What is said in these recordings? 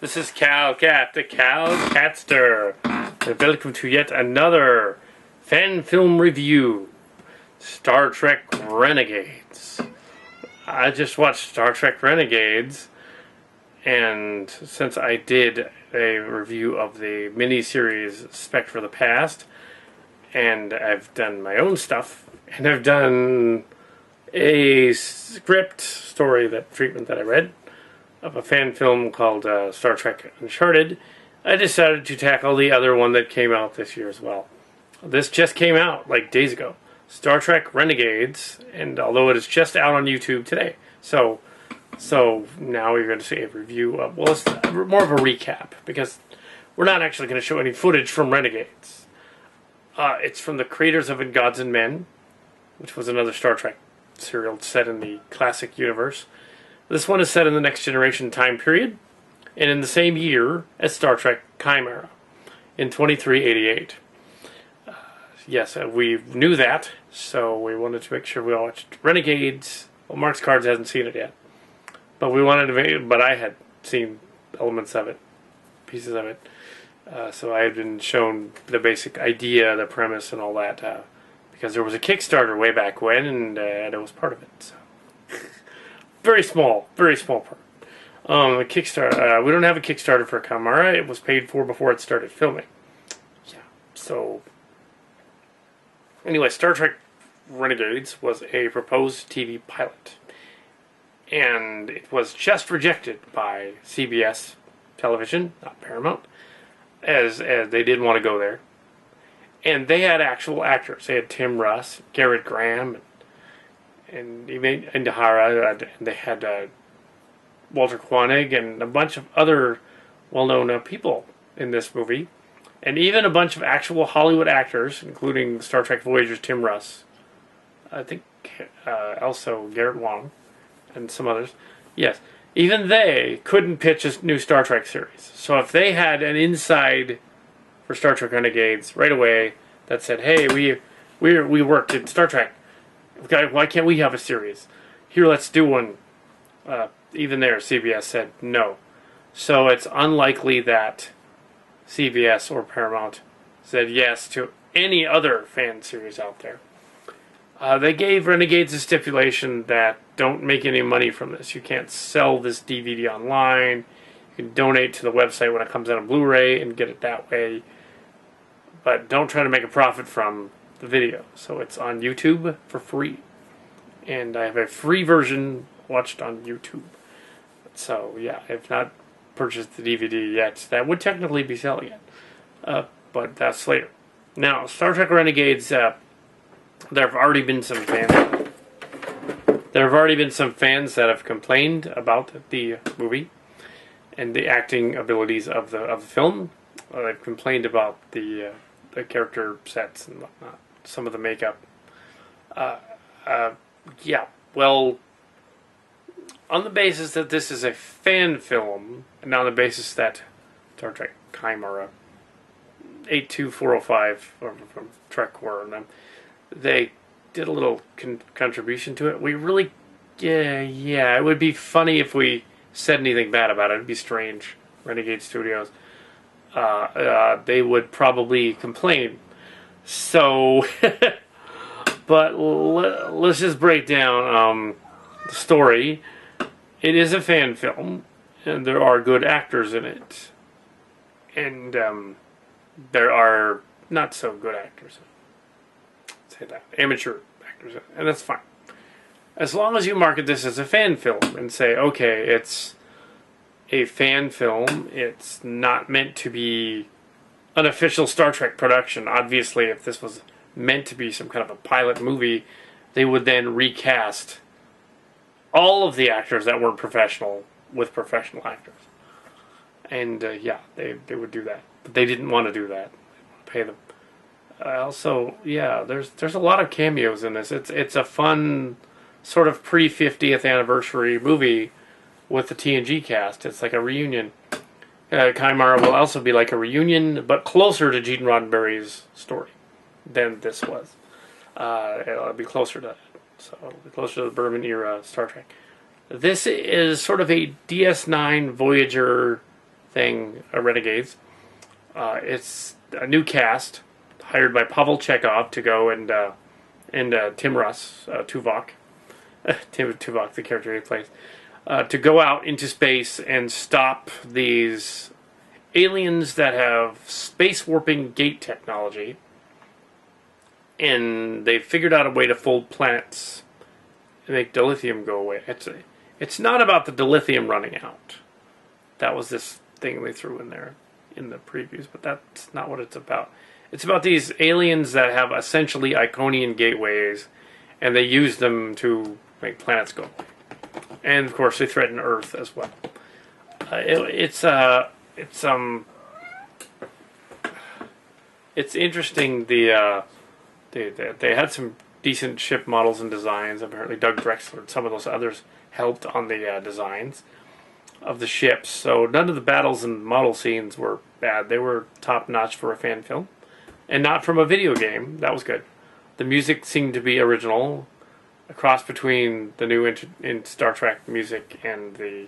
This is Kal Kat, the Kal Katster, and welcome to yet another fan film review, Star Trek Renegades. I just watched Star Trek Renegades, and since I did a review of the miniseries Spectre of the Past, and I've done my own stuff, and I've done a script story, treatment that I read, of a fan film called Star Trek Uncharted, I decided to tackle the other one that came out this year as well. This just came out like days ago. Star Trek Renegades, and although it is just out on YouTube today. So now you're going to see a review of, well, it's more of a recap, because we're not actually going to show any footage from Renegades. It's from the creators of In Gods and Men, which was another Star Trek serial set in the classic universe. This one is set in the Next Generation time period, and in the same year as Star Trek Chimera, in 2388. Yes, we knew that, so we wanted to make sure we all watched Renegades. Well, Mark's Cards hasn't seen it yet, but I had seen elements of it, pieces of it. So I had been shown the basic idea, the premise, and all that, because there was a Kickstarter way back when, and it was part of it. So. Very small part. The Kickstarter. We don't have a Kickstarter for Chimera. It was paid for before it started filming. Yeah. So anyway, Star Trek Renegades was a proposed TV pilot, and it was just rejected by CBS Television, not Paramount, as they didn't want to go there. And they had actual actors. They had Tim Russ, Garrett Graham, and Indahara, and they had Walter Koenig and a bunch of other well-known people in this movie, and even a bunch of actual Hollywood actors, including Star Trek Voyager's Tim Russ, I think also Garrett Wang, and some others. Yes, even they couldn't pitch a new Star Trek series. So if they had an inside for Star Trek Renegades right away that said, "Hey, we worked at Star Trek. Why can't we have a series? Here, let's do one." Even there, CBS said no. So it's unlikely that CBS or Paramount said yes to any other fan series out there. They gave Renegades a stipulation that don't make any money from this. You can't sell this DVD online. You can donate to the website when it comes out on Blu-ray and get it that way. But don't try to make a profit from the video. So it's on YouTube for free, and I have a free version watched on YouTube. So yeah, I've not purchased the DVD yet. That would technically be selling it, but that's later. Now, Star Trek Renegades. There have already been some fans. There have already been some fans that have complained about the movie and the acting abilities of the film. They've complained about the character sets and whatnot. Some of the makeup. Yeah, well, on the basis that this is a fan film, and on the basis that Star Trek Chimera 82405 from Trek War, and they did a little contribution to it. We really, yeah, it would be funny if we said anything bad about it. It'd be strange. Renegade Studios. They would probably complain. So, but let's just break down the story. It is a fan film, and there are good actors in it. And there are not so good actors in it. Say that. Amateur actors in it. And that's fine. As long as you market this as a fan film and say, okay, it's a fan film, it's not meant to be an official Star Trek production. Obviously, if this was meant to be some kind of a pilot movie, they would then recast all of the actors that weren't professional with professional actors. And yeah, they would do that. But they didn't want to do that. They want to pay them. Also, yeah, there's a lot of cameos in this. It's a fun sort of pre-50th anniversary movie with the TNG cast. It's like a reunion. Chimera will also be like a reunion, but closer to Gene Roddenberry's story than this was. It'll be closer to that. So it'll be closer to the Berman era Star Trek. This is sort of a DS9 Voyager thing, Renegades. It's a new cast hired by Pavel Chekhov to go and Tim Russ, Tuvok, Tim Tuvok, the character he plays, to go out into space and stop these aliens that have space warping gate technology. And they've figured out a way to fold planets and make dilithium go away. It's not about the dilithium running out. That was this thing they threw in there in the previews, but that's not what it's about. It's about these aliens that have essentially Iconian gateways, and they use them to make planets go away. And of course, they threaten Earth as well. It's interesting. They had some decent ship models and designs. Apparently, Doug Drexler and some of those others helped on the designs of the ships. So none of the battles and model scenes were bad. They were top notch for a fan film, and not from a video game. That was good. The music seemed to be original, a cross between the new in Star Trek music and the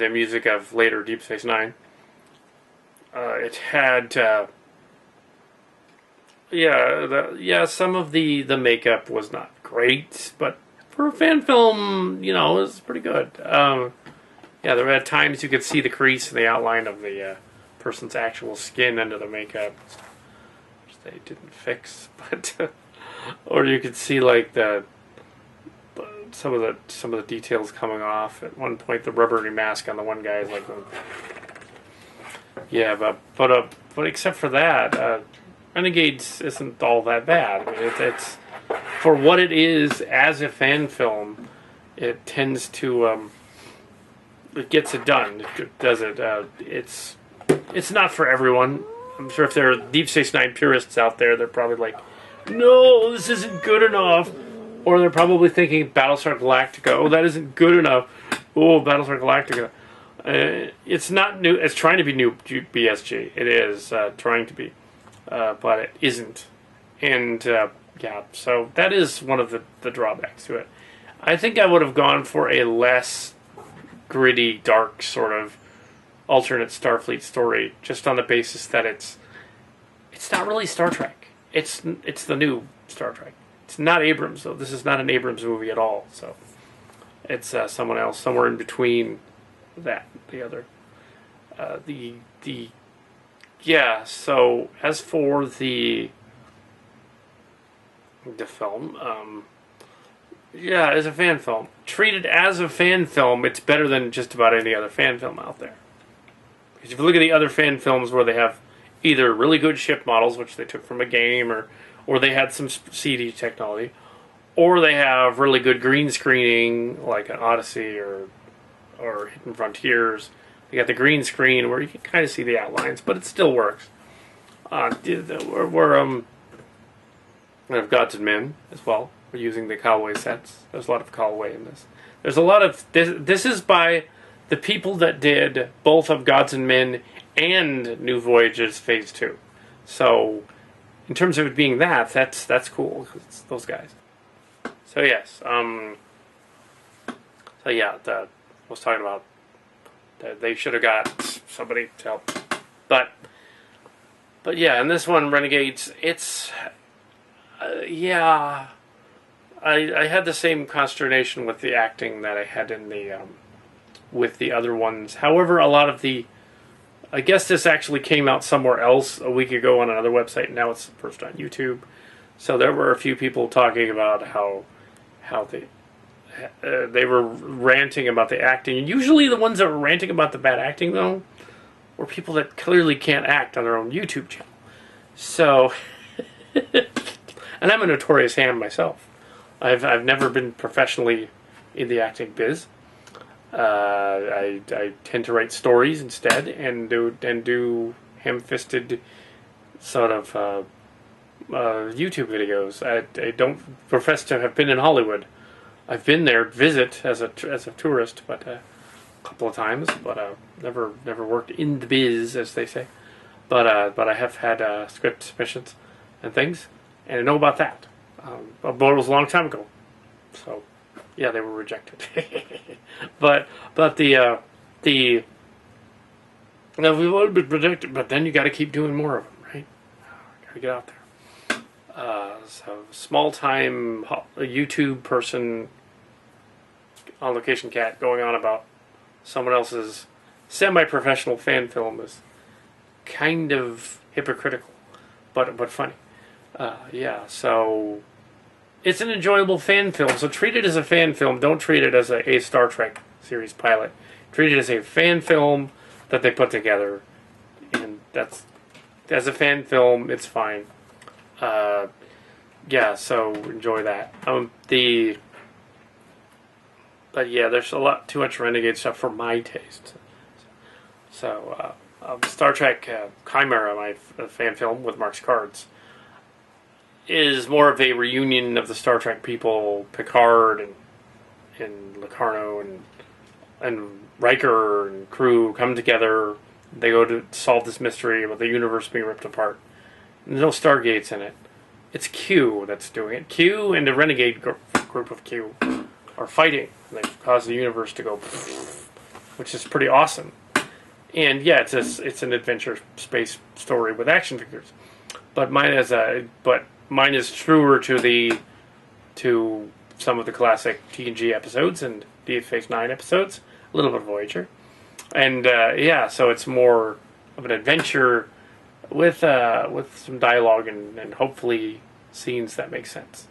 music of later Deep Space Nine. It had some of the makeup was not great, but for a fan film, it was pretty good. There were times you could see the crease and the outline of the person's actual skin under the makeup, which they didn't fix. But or you could see like some of the details coming off. At one point, the rubbery mask on the one guy is like, but except for that, Renegades isn't all that bad. I mean, it's for what it is as a fan film. It tends to it gets it done. It does it. It's not for everyone. I'm sure if there are Deep Space Nine purists out there, they're probably like, no, this isn't good enough. Or they're probably thinking Battlestar Galactica. Oh, that isn't good enough. Oh, Battlestar Galactica. It's not new. It's trying to be new BSG. It is trying to be. But it isn't. And, so that is one of the drawbacks to it. I think I would have gone for a less gritty, dark sort of alternate Starfleet story, just on the basis that it's not really Star Trek. It's the new Star Trek. It's not Abrams, though. This is not an Abrams movie at all. So it's someone else, somewhere in between that, the other. So as for the film, as a fan film, treated as a fan film, it's better than just about any other fan film out there. Because if you look at the other fan films where they have either really good ship models, which they took from a game, or they had some CD technology, or they have really good green screening, like an Odyssey or Hidden Frontiers. You got the green screen where you can kind of see the outlines, but it still works. We have Gods and Men as well. We're using the Callaway sets. There's a lot of Callaway in this. There's a lot of this is by the people that did both of Gods and Men and New Voyages Phase 2. So in terms of it being that's cool. It's those guys. So yes. I was talking about they should have got somebody to help. But in this one, Renegades, it's I had the same consternation with the acting that I had in the with the other ones. However, a lot of I guess this actually came out somewhere else a week ago on another website, and now it's first on YouTube. So there were a few people talking about how they were ranting about the acting. Usually the ones that were ranting about the bad acting, though, were people that clearly can't act on their own YouTube channel. So, and I'm a notorious ham myself. I've never been professionally in the acting biz. I tend to write stories instead and do ham-fisted sort of YouTube videos. I don't profess to have been in Hollywood. I've been there visit as a tourist, but a couple of times, but never worked in the biz, as they say. But I have had script submissions and things, and I know about that. But it was a long time ago, so yeah, they were rejected. but Now we've all been predicted, but then you got to keep doing more of them, right? Got to get out there. So small time YouTube person on location cat going on about someone else's semi-professional fan film is kind of hypocritical, but funny. Yeah, so it's an enjoyable fan film. So treat it as a fan film. Don't treat it as a Star Trek series pilot. Treat it as a fan film that they put together, and that's as a fan film. It's fine. Yeah, so enjoy that. But yeah, there's a lot too much Renegade stuff for my taste. So Star Trek Chimera, my fan film with Mark's cards, is more of a reunion of the Star Trek people, Picard and Locarno and Riker and crew come together. They go to solve this mystery about the universe being ripped apart. There's no Stargates in it. It's Q that's doing it. Q and the Renegade group of Q are fighting. They've caused the universe to go, which is pretty awesome. And yeah, it's an adventure space story with action figures. But mine is truer to some of the classic TNG episodes and Deep Space Nine episodes. A little bit of Voyager, and yeah, so it's more of an adventure with some dialogue and hopefully scenes that make sense.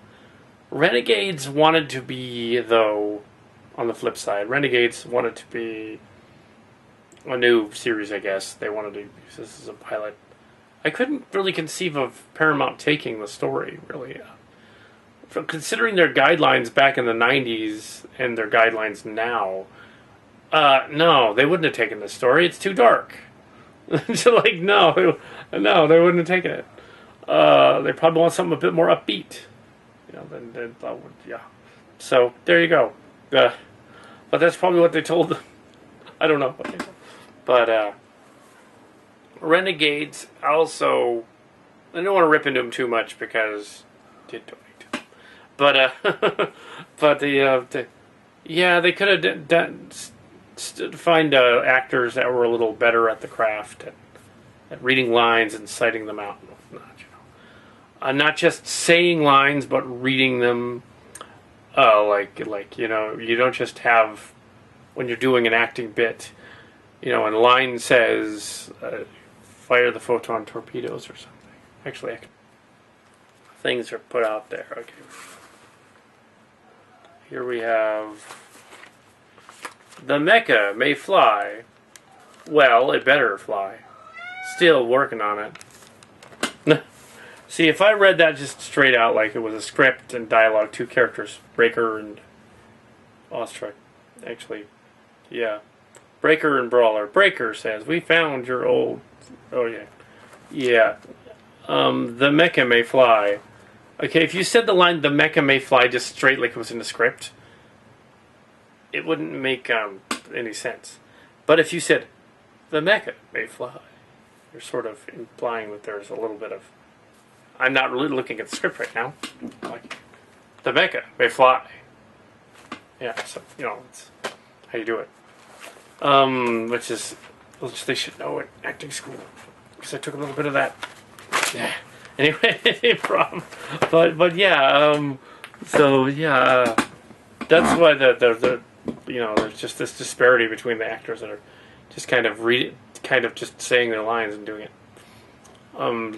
Renegades wanted to be, though, on the flip side, Renegades wanted to be a new series, I guess. They wanted to use this as a pilot. I couldn't really conceive of Paramount taking the story, really. From considering their guidelines back in the 90s and their guidelines now, no, they wouldn't have taken this story. It's too dark. So, like, no, they wouldn't have taken it. They probably want something a bit more upbeat. You know, than that would, yeah. So, there you go. But that's probably what they told them. I don't know what they told. But, Renegades also, I don't want to rip into them too much because they did donate to them. But, but yeah, they could have find actors that were a little better at the craft, at reading lines and citing them out and whatnot, you know. Not just saying lines, but reading them. Like you know, you don't just have, when you're doing an acting bit, you know, and line says, fire the photon torpedoes or something. Actually, things are put out there. Okay. Here we have, the mecha may fly. Well, it better fly. Still working on it. See, if I read that just straight out like it was a script and dialogue, two characters, Breaker and Ostrich. Actually, yeah. Breaker and Brawler. Breaker says, we found your old... Oh, yeah. Yeah. The mecha may fly. Okay, if you said the line, the mecha may fly, just straight like it was in the script, it wouldn't make any sense. But if you said, the mecha may fly, you're sort of implying that there's a little bit of... I'm not really looking at the script right now. Like, the mecha may fly. Yeah, so, you know, it's how you do it. Which they should know at acting school. Because I took a little bit of that. Yeah. Anyway, problem. But yeah, so yeah, that's why the you know, there's just this disparity between the actors that are just kind of just saying their lines and doing it.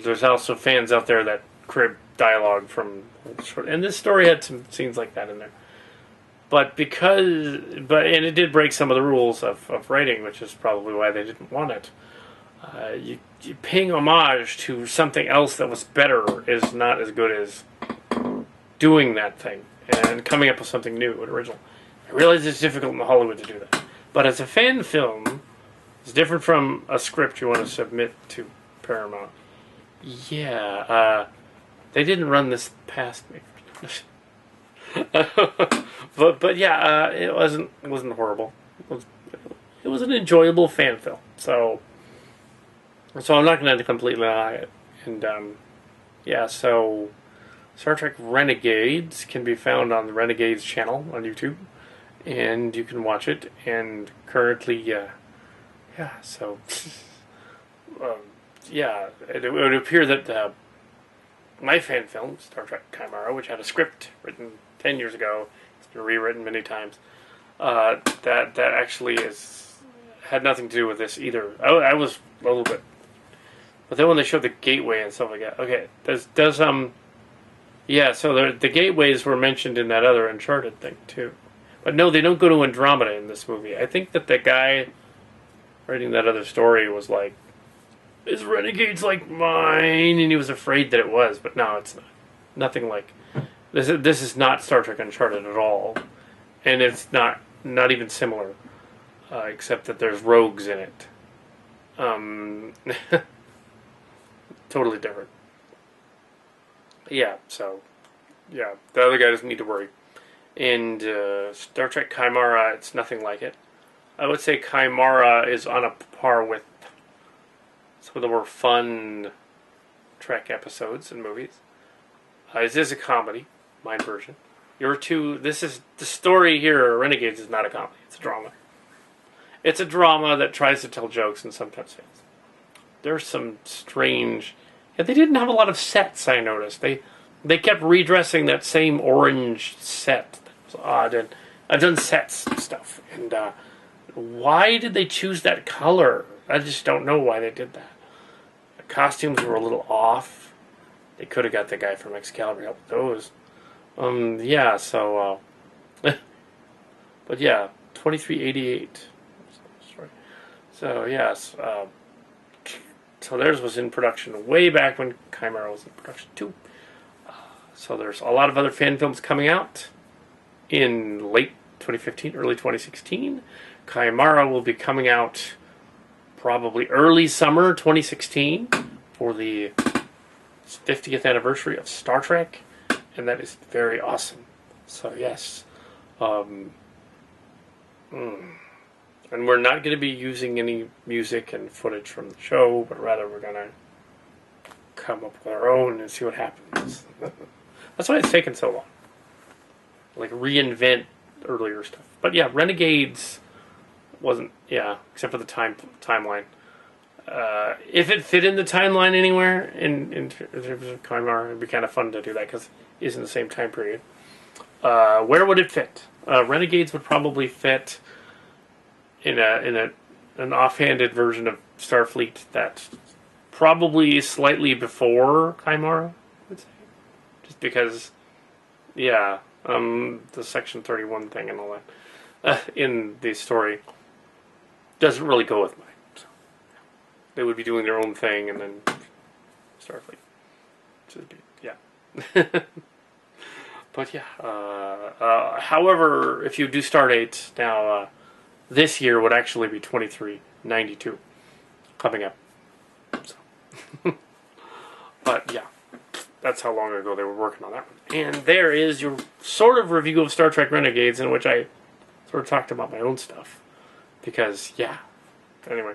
There's also fans out there that crib dialogue from short, and this story had some scenes like that in there. But and it did break some of the rules of writing, which is probably why they didn't want it. You paying homage to something else that was better is not as good as doing that thing and coming up with something new and original. I realize it's difficult in Hollywood to do that. But as a fan film, it's different from a script you want to submit to Paramount. Yeah, they didn't run this past me. but yeah, it wasn't horrible. It was an enjoyable fan film. So I'm not going to completely lie it. And yeah, so Star Trek Renegades can be found on the Renegades channel on YouTube, and you can watch it. And currently, yeah, so um, yeah, it would appear that my fan film, Star Trek Chimera, which had a script written 10 years ago, it's been rewritten many times, that actually had nothing to do with this either. I was a little bit, but then when they showed the gateway and stuff like that, okay, yeah, so the gateways were mentioned in that other Uncharted thing too, but no, they don't go to Andromeda in this movie. I think that the guy writing that other story was like, "Is Renegades like mine?" And he was afraid that it was, but no, it's not. Nothing like this. This is not Star Trek Uncharted at all, and it's not even similar, except that there's rogues in it. Totally different. Yeah, so yeah, the other guy doesn't need to worry. And Star Trek Chimera, it's nothing like it. I would say Chimera is on a par with some of the more fun Trek episodes and movies. This is a comedy, my version. This is the story here. Renegades is not a comedy; it's a drama. It's a drama that tries to tell jokes and sometimes fails. There's some strange. Yeah, they didn't have a lot of sets. I noticed they kept redressing that same orange set. That was odd, and I've done sets and stuff. And why did they choose that color? I just don't know why they did that. The costumes were a little off. They could have got the guy from Excalibur to help with those. Yeah. So, but yeah, 2388. Sorry. So yes. So theirs was in production way back when Chimera was in production too. So there's a lot of other fan films coming out in late 2015, early 2016. Chimera will be coming out probably early summer 2016 for the 50th anniversary of Star Trek, and that is very awesome. So yes. And we're not going to be using any music and footage from the show, but rather we're going to come up with our own and see what happens. That's why it's taken so long. Like, reinvent earlier stuff. But yeah, Renegades wasn't, except for the timeline. If it fit in the timeline anywhere, in terms of Chimera, it'd be kind of fun to do that, because it's in the same time period. Where would it fit? Renegades would probably fit in an offhanded version of Starfleet that's probably slightly before Chimera, I would say. Just because, the Section 31 thing and all that in the story doesn't really go with mine. So they would be doing their own thing, and then Starfleet. But yeah. However, if you do Stardate now, this year would actually be 2392 coming up. So. But yeah, that's how long ago they were working on that one. And there is your sort of review of Star Trek Renegades, in which I sort of talked about my own stuff. Because, yeah. Anyway.